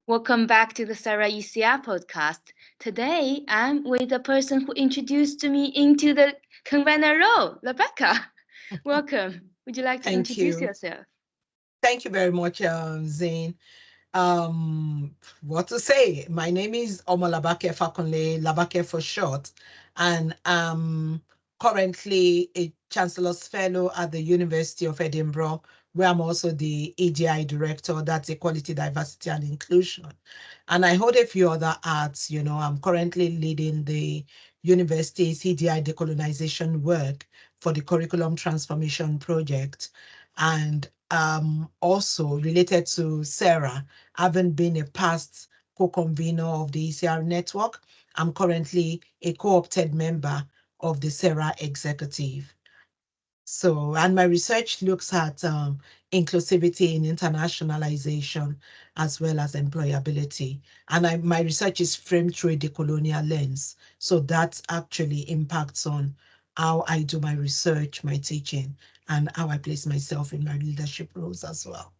Welcome back to the SERA ECR podcast. Today, I'm with the person who introduced me into the convenor role, Rebecca. Welcome. Would you like to Thank introduce you. yourself? Thank you very much, Zane. What to say? My name is Omolabake Fakunle, Labake for short, and I'm currently a Chancellor's Fellow at the University of Edinburgh, where I'm also the EDI Director, that's Equality, Diversity and Inclusion. And I hold a few other hats. I'm currently leading the university's EDI decolonization work for the Curriculum Transformation Project. And also related to SERA, having been a past co-convenor of the ECR network, I'm currently a co-opted member of the SERA executive. So, and my research looks at inclusivity in internationalization as well as employability. And my research is framed through a decolonial lens. So that actually impacts on how I do my research, my teaching, and how I place myself in my leadership roles as well.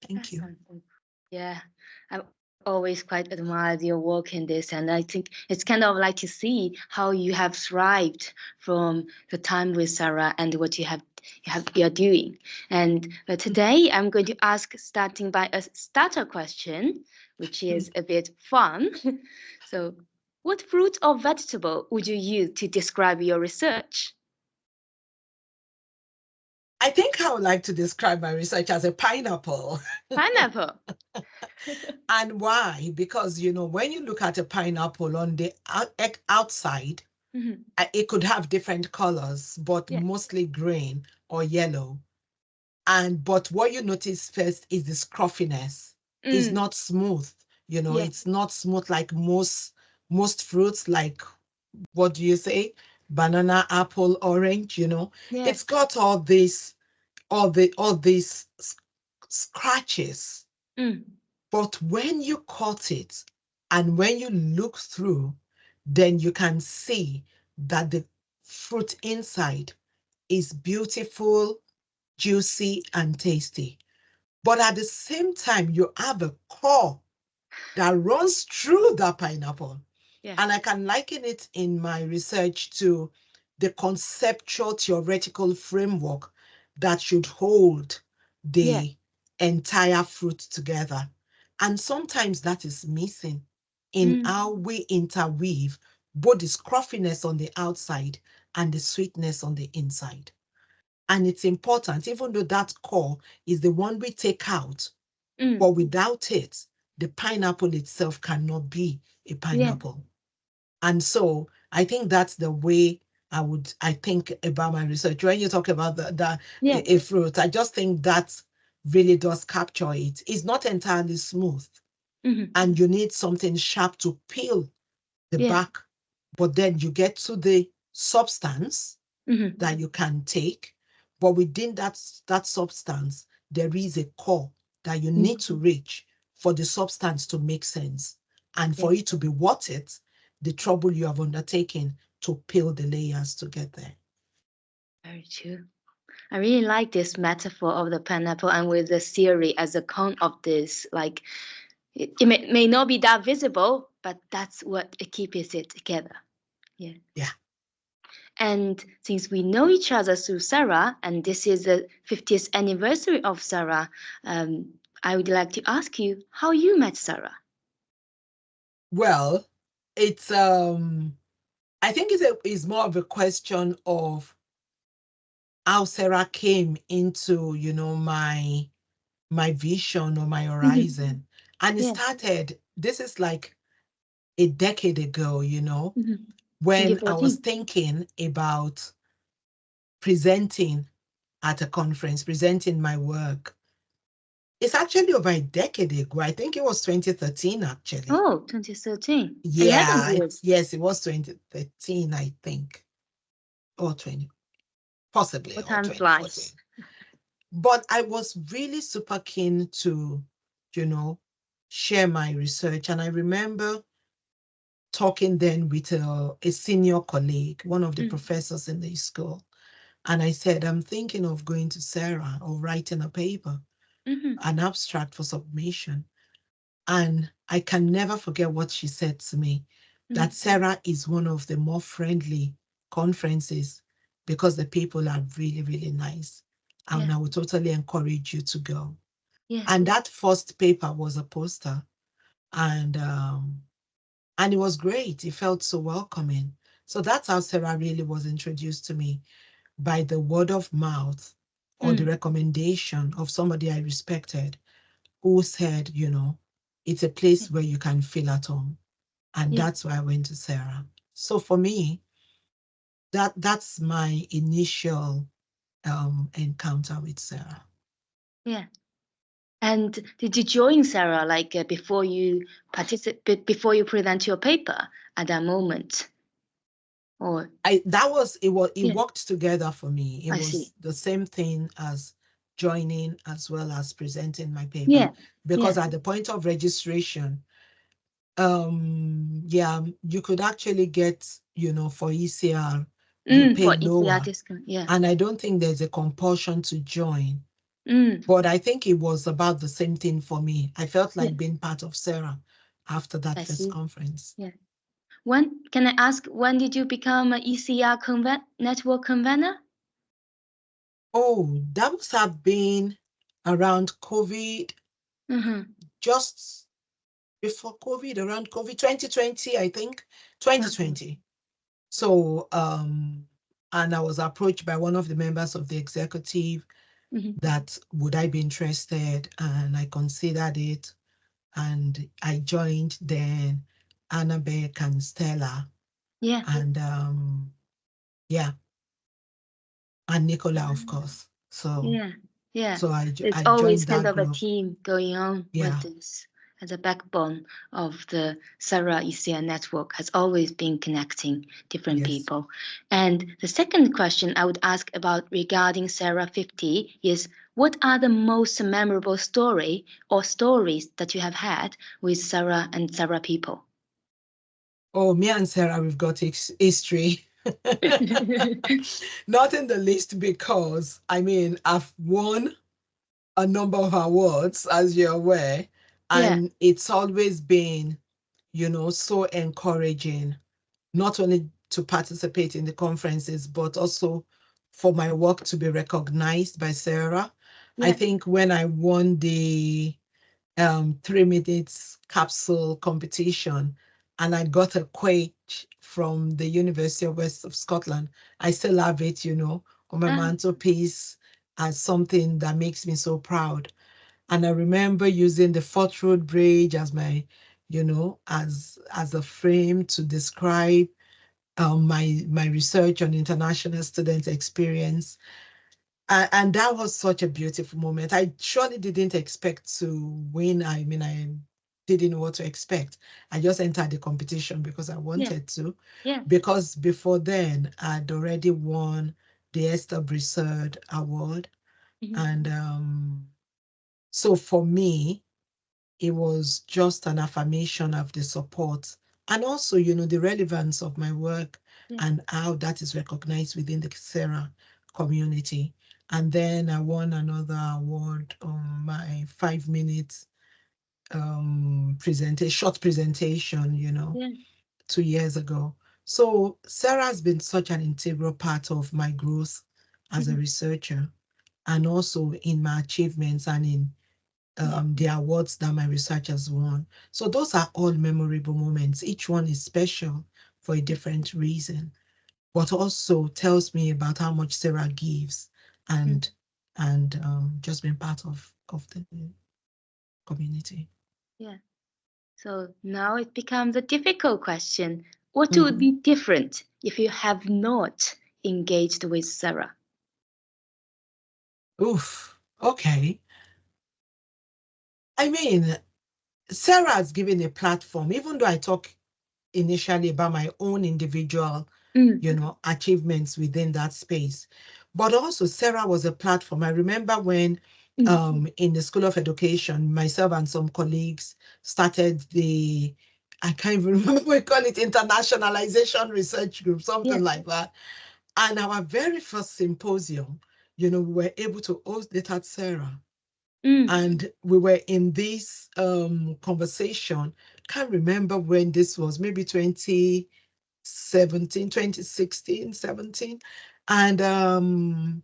Thank That's you. something. Yeah, I've always quite admired your work in this, and I think it's kind of like to see how you have thrived from the time with Sarah and what you're doing. And today, I'm going to ask, starting by a starter question, which is a bit fun. So, what fruit or vegetable would you use to describe your research? I think I would like to describe my research as a pineapple. Pineapple. And why? Because, when you look at a pineapple on the outside, Mhm. it could have different colors, but Yeah. mostly green or yellow. But what you notice first is the scruffiness. It's Mm. not smooth. Yeah. It's not smooth like most fruits, like what do you say? Banana, apple, orange, Yeah. it's got all these scratches. Mm. But when you cut it and when you look through, then you can see that the fruit inside is beautiful, juicy, and tasty. But at the same time, you have a core that runs through that pineapple. Yeah. And I can liken it in my research to the conceptual theoretical framework that should hold Yeah. the entire fruit together. And sometimes that is missing in Mm. how we interweave both the scruffiness on the outside and the sweetness on the inside. And it's important, even though that core is the one we take out, Mm. but without it, the pineapple itself cannot be a Yeah. pineapple. And so I think that's the way I think about my research. When you talk about Yeah. a fruit, I just think that really does capture it. It's not entirely smooth, Hmm. and you need something sharp to peel the Yeah. back, but then you get to the substance Hmm. that you can take. But within that substance, there is a core that you need to reach for the substance to make sense and Yeah. for it to be worth it, the trouble you have undertaken to peel the layers to get there. Very true. I really like this metaphor of the pineapple and with the theory as a cone of this. Like it may not be that visible, but that's what it keeps it together. Yeah. Yeah. And since we know each other through Sarah, and this is the 50th anniversary of Sarah, I would like to ask you how you met Sarah. Well, it's I think it's more of a question of how Sarah came into, my vision or my Mhm. horizon. And it Yeah. started, this is like a decade ago, Mhm. when I was 2014. thinking about presenting at a conference, presenting my work. It's actually over a decade ago. I think it was 2013, actually. Oh, 2013. 11 Yeah, years. yes, it was 2013, I think, or 20, possibly, What or time flies. 2014. But I was really super keen to, you know, share my research. And I remember talking then with a senior colleague, one of the Mm. professors in the school. And I said, I'm thinking of going to Sarah or writing a paper, Mhm. an abstract for submission. And I can never forget what she said to me, that SERA is one of the more friendly conferences because the people are really, really nice. And I would totally encourage you to go. And that first paper was a poster. And it was great. It felt so welcoming. So that's how SERA really was introduced to me, by the word of mouth or the recommendation of somebody I respected, who said, you know, it's a place where you can feel at home. And that's why I went to SERA. So for me, that's my initial encounter with SERA. Yeah. And did you join SERA like before you participate, before you present your paper at that moment? Or it worked together for me. It I was see. the same thing as joining as well as presenting my paper. Because at the point of registration, you could actually get, you know, for ECR, you pay For ECR lower. discount, And I don't think there's a compulsion to join. But I think it was about the same thing for me. I felt like being part of SERA after that I first see. conference. Yeah. When can I ask, when did you become an ECR network convener? Oh, that must have been around COVID, just before COVID, around COVID 2020, I think, 2020. So, and I was approached by one of the members of the executive that would I be interested, and I considered it, and I joined then Annabeth and Stella, and and Nicola, of course. So Yeah. so It's I always joined kind that of a group. team going on with Yeah. this. As a backbone of the SERA ECR network has always been connecting different Yes. people. And the second question I would ask about regarding SERA 50 is, what are the most memorable story or stories that you have had with SERA and SERA people? Oh, me and Sarah, we've got history. Not in the least, because I mean, I've won a number of awards, as you're aware, and it's always been, you know, so encouraging, not only to participate in the conferences, but also for my work to be recognized by Sarah. I think when I won the 3 minutes capsule competition, and I got a quote from the University of West of Scotland. I still have it, you know, on my mantelpiece as something that makes me so proud. And I remember using the Fort Road Bridge as my, you know, as a frame to describe my research on international student experience. And that was such a beautiful moment. I surely didn't expect to win. I mean, I didn't know what to expect. I just entered the competition because I wanted to. Because before then, I'd already won the Esther Brissard Award. And so for me, it was just an affirmation of the support, and also, you know, the relevance of my work and how that is recognized within the SERA community. And then I won another award on my 5 minutes short presentation, you know, 2 years ago. So SERA has been such an integral part of my growth as a researcher, and also in my achievements and in the awards that my research has won. So those are all memorable moments. Each one is special for a different reason, but also tells me about how much Sarah gives, and just being part of the community. Yeah. So now it becomes a difficult question. What would be different if you have not engaged with SERA? Oof. Okay. I mean, Sarah has given a platform, even though I talk initially about my own individual, you know, achievements within that space. But also Sarah was a platform. I remember when in the School of Education, myself and some colleagues started I can't even remember what we call it, internationalization research group, something like that. And our very first symposium, you know, we were able to host it at Sarah. And we were in this conversation. Can't remember when this was, maybe 2017, 2016, 17. And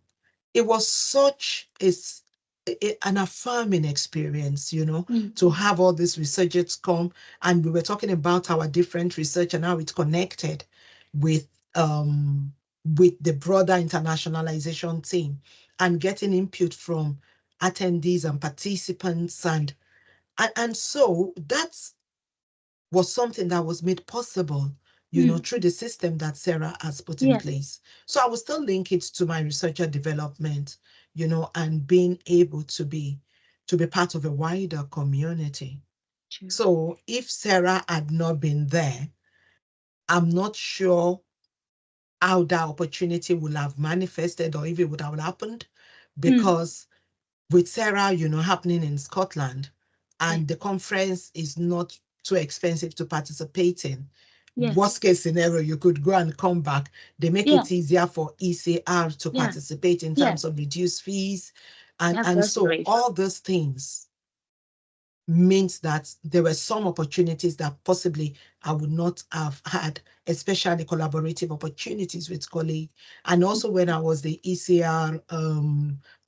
it was such an affirming experience, to have all these researchers come, and we were talking about our different research and how it connected with the broader internationalization team, and getting input from attendees and participants, and so that was something that was made possible, through the system that SERA has put in place. So I will still link it to my researcher development, and being able to be part of a wider community. True. So if SERA had not been there, I'm not sure how that opportunity would have manifested, or if it would have happened, because with SERA, happening in Scotland, and the conference is not too expensive to participate in. Worst case scenario, you could go and come back. They make it easier for ECR to participate in terms of reduced fees. And so all those things means that there were some opportunities that possibly I would not have had, especially collaborative opportunities with colleagues. And also when I was the ECR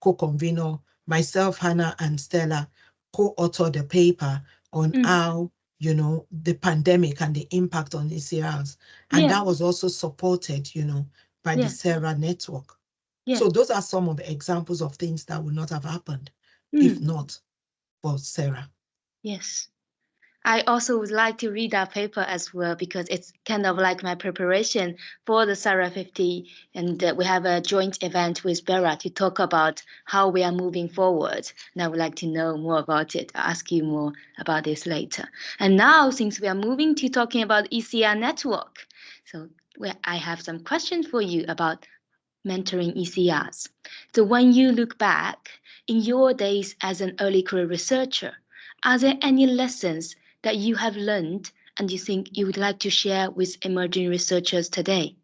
co-convenor, myself, Hannah, and Stella co-authored a paper on how, the pandemic and the impact on ECRs. And that was also supported, by the SERA network. So those are some of the examples of things that would not have happened if not for SERA. Yes. I also would like to read that paper as well, because it's kind of like my preparation for the SERA 50. And we have a joint event with Bera to talk about how we are moving forward. And I would like to know more about it. I'll ask you more about this later. And now, since we are moving to talking about ECR network, so I have some questions for you about mentoring ECRs. So when you look back in your days as an early career researcher, are there any lessons that you have learned and you think you would like to share with emerging researchers today?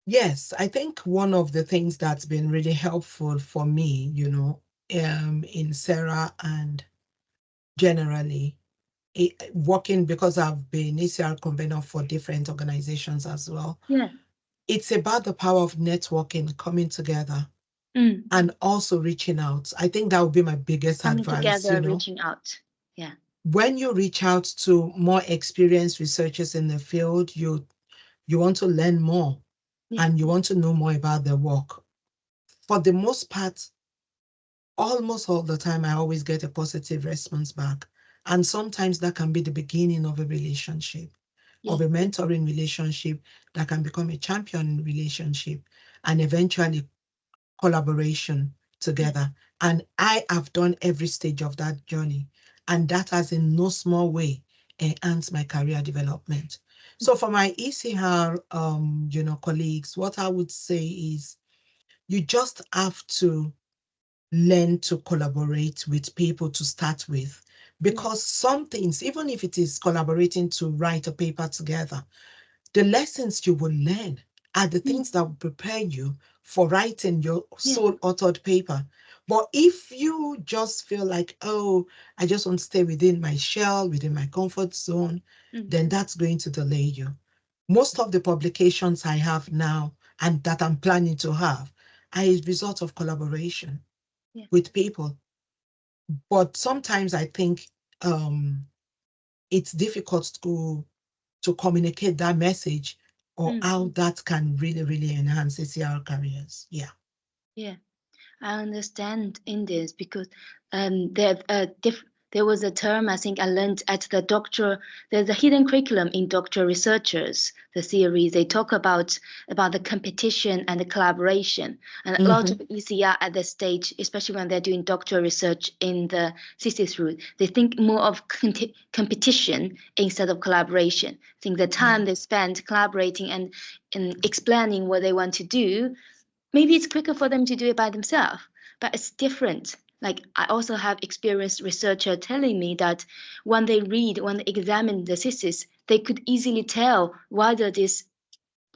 Yes, I think one of the things that's been really helpful for me, in SERA and generally working, because I've been ECR convener for different organizations as well. It's about the power of networking, coming together, and also reaching out. I think that would be my biggest advice. Reaching out. Yeah. When you reach out to more experienced researchers in the field, you want to learn more, and you want to know more about their work. For the most part, almost all the time, I always get a positive response back. And sometimes that can be the beginning of a relationship, of a mentoring relationship that can become a champion relationship, and eventually collaboration together. And I have done every stage of that journey. And that has in no small way enhanced my career development. So for my ECR, colleagues, what I would say is you just have to learn to collaborate with people to start with, because some things, even if it is collaborating to write a paper together, the lessons you will learn are the things that will prepare you for writing your sole authored paper. But if you just feel like, oh, I just want to stay within my shell, within my comfort zone, then that's going to delay you. Most of the publications I have now and that I'm planning to have are a result of collaboration with people. But sometimes I think it's difficult to communicate that message, or how that can really, really enhance ACR careers. Yeah. Yeah, I understand in this because there was a term I think I learned at the doctor. There's a hidden curriculum in doctor researchers, the series. They talk about the competition and the collaboration. And a lot of ECR at this stage, especially when they're doing doctor research in the thesis route, they think more of competition instead of collaboration. I think the time they spend collaborating and explaining what they want to do, maybe it's quicker for them to do it by themselves, but it's different. Like I also have experienced researcher telling me that when they examine the thesis, they could easily tell whether this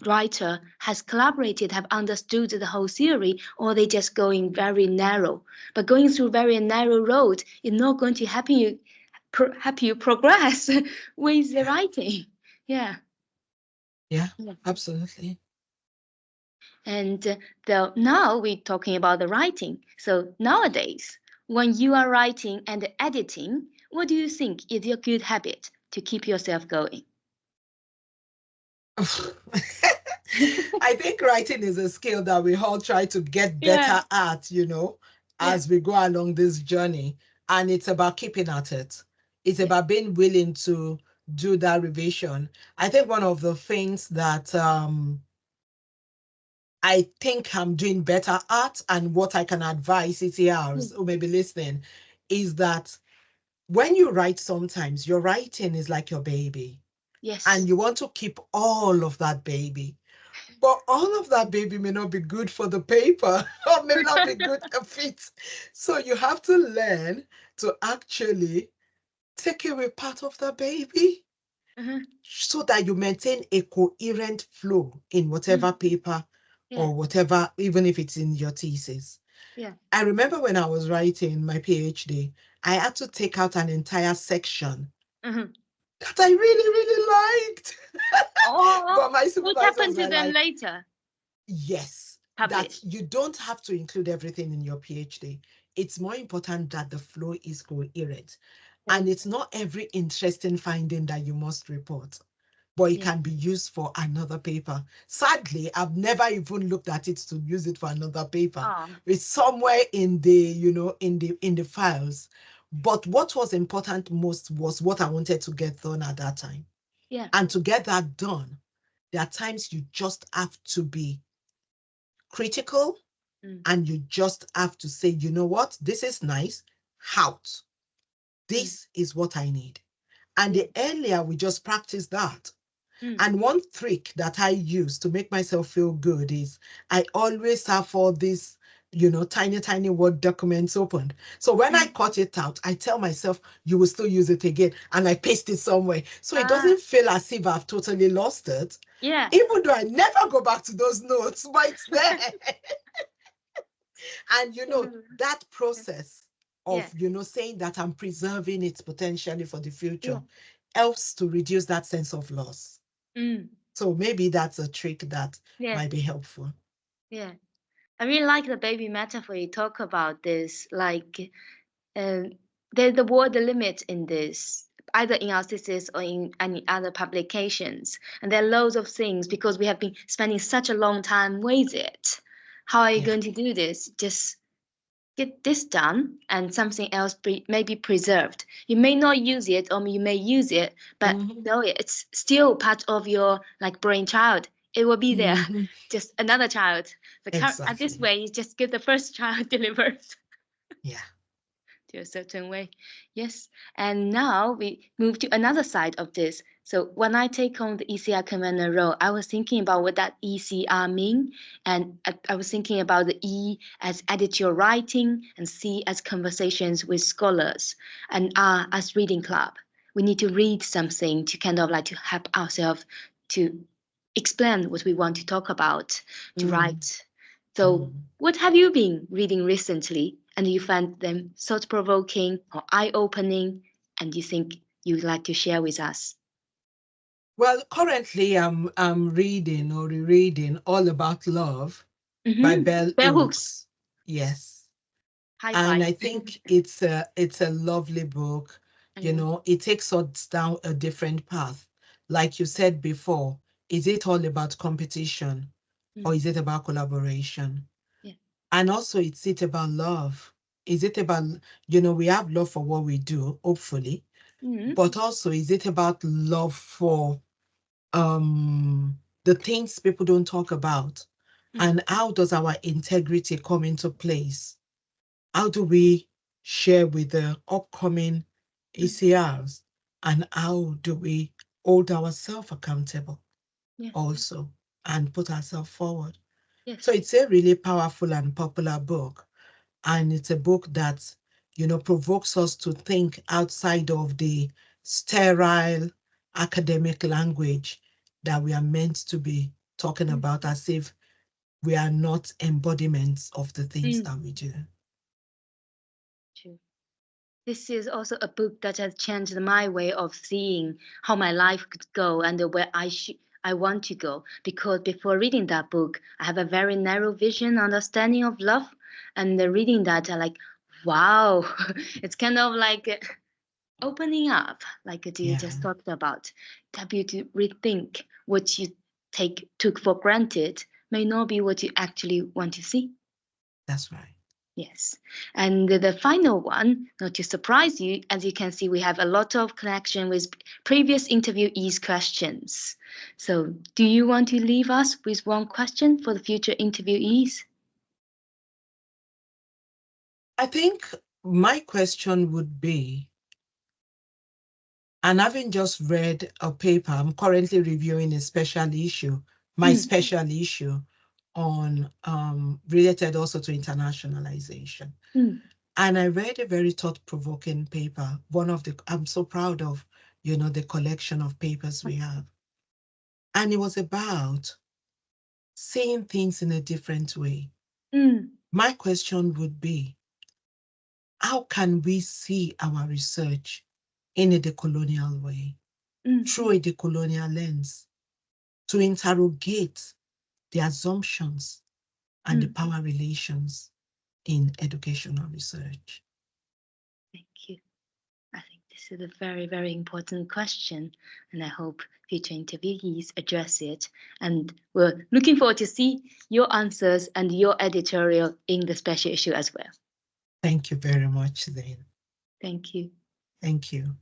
writer has collaborated, have understood the whole theory, or they just going very narrow. But going through very narrow road is not going to help you progress with the writing. Yeah. Yeah, Yeah. absolutely. And now we're talking about the writing. So nowadays, when you are writing and editing, what do you think is your good habit to keep yourself going? I think writing is a skill that we all try to get Yeah, better at, yeah, as we go along this journey. And it's about keeping at it. It's yeah. about being willing to do that revision. I think one of the things that I think I'm doing better at, and what I can advise Mm. ECRs who may be listening, is that when you write, sometimes your writing is like your baby, and Yes. you want to keep all of that baby. But all of that baby may not be good for the paper or may not be good for it. So you have to learn to actually take away part of the baby Uh-huh. so that you maintain a coherent flow in Mm. whatever paper Yeah, or whatever, even if it's in your thesis. yeah. I remember when I was writing my PhD, I had to take out an entire section Uh-huh. that I really, really liked. Oh, But my what supervisors happened to were them like, later? yes, that Published. you don't have to include everything in your PhD. It's more important that the flow is coherent. And Thank it's not every interesting finding that you must report, but it you. can be used for another paper. Sadly, I've never even looked at it to use it for another paper. Oh, It's somewhere in the, in the files. But what was important most was what I wanted to get done at that time. yeah. And to get that done, there are times you just have to be critical, Mm, and you just have to say, you know what, this is nice. Out. mm, This is what I need. And yeah. the earlier we just practice that. Mm, And one trick that I use to make myself feel good is I always have all these, tiny, tiny Word documents opened. So when I mm. cut it out, I tell myself, you will still use it again. And I paste it somewhere. So it Ah, doesn't feel as if I've totally lost it, yeah. even though I never go back to those notes, but it's there. And that process of Yeah, saying that I'm preserving it potentially for the yeah, future helps to reduce that sense of loss. mm, So maybe that's a trick that yeah, might be helpful. yeah. I really like the baby metaphor you talk about this. Like, um, there's the word limit in this, either in our thesis or in any other publications. And there are loads of things because we have been spending such a long time with it. How are you Yeah. going to do this? Just get this done and something else may be preserved. You may not use it or you may use it, but Hmm. no, it's still part of your like brainchild. It will be there, Hmm. just another child. At this Exactly. way, you just get the first child delivered Yeah. to a certain way. Yes. And now we move to another side of this. So when I take on the ECR commander role, I was thinking about what that ECR mean. And I was thinking about the E as editorial writing and C as conversations with scholars and R as reading club. We need to read something to kind of like to help ourselves to explain what we want to talk about, to Mm. write. So, Mm. what have you been reading recently and you find them thought provoking or eye opening and you think you'd like to share with us? Well, currently I'm reading or rereading All About Love by Mm-hmm. Bell Bell hooks. Hooks. Yes. High And five. I think it's a lovely book. Mm, It takes us down a different path. Like you said before, is it all about competition or mm, is it about collaboration? yeah. And also, is it about love? Is it about, we have love for what we do, hopefully, Mm, but also is it about love for the things people don't talk about? mm, And how does our integrity come into place? How do we share with the upcoming mm, ECRs? And how do we hold ourselves accountable yeah. also and put ourselves forward? So Yes. it's a really powerful and popular book. And it's a book that, provokes us to think outside of the sterile academic language that we are meant to be talking about as if we are not embodiments of the things that we do. True. This is also a book that has changed my way of seeing how my life could go and where I want to go. Because before reading that book, I have a very narrow vision, understanding of love, and reading that, I like, wow, it's kind of like opening up, like you just talked about. Help you to rethink what you took for granted may not be what you actually want to see. That's right. Yes. And the final one, not to surprise you, as you can see, we have a lot of connection with previous interviewees' questions. So do you want to leave us with one question for the future interviewees? I think my question would be, and having just read a paper, I'm currently reviewing a special issue, my special issue on related also to internationalization. And I read a very thought-provoking paper, I'm so proud of, the collection of papers we have. And it was about seeing things in a different way. My question would be, how can we see our research in a decolonial way, through a decolonial lens, to interrogate the assumptions and the power relations in educational research? Thank you. I think this is a very, very important question, and I hope future interviewees address it. And we're looking forward to see your answers and your editorial in the special issue as well. Thank you very much, Zane. Thank you. Thank you.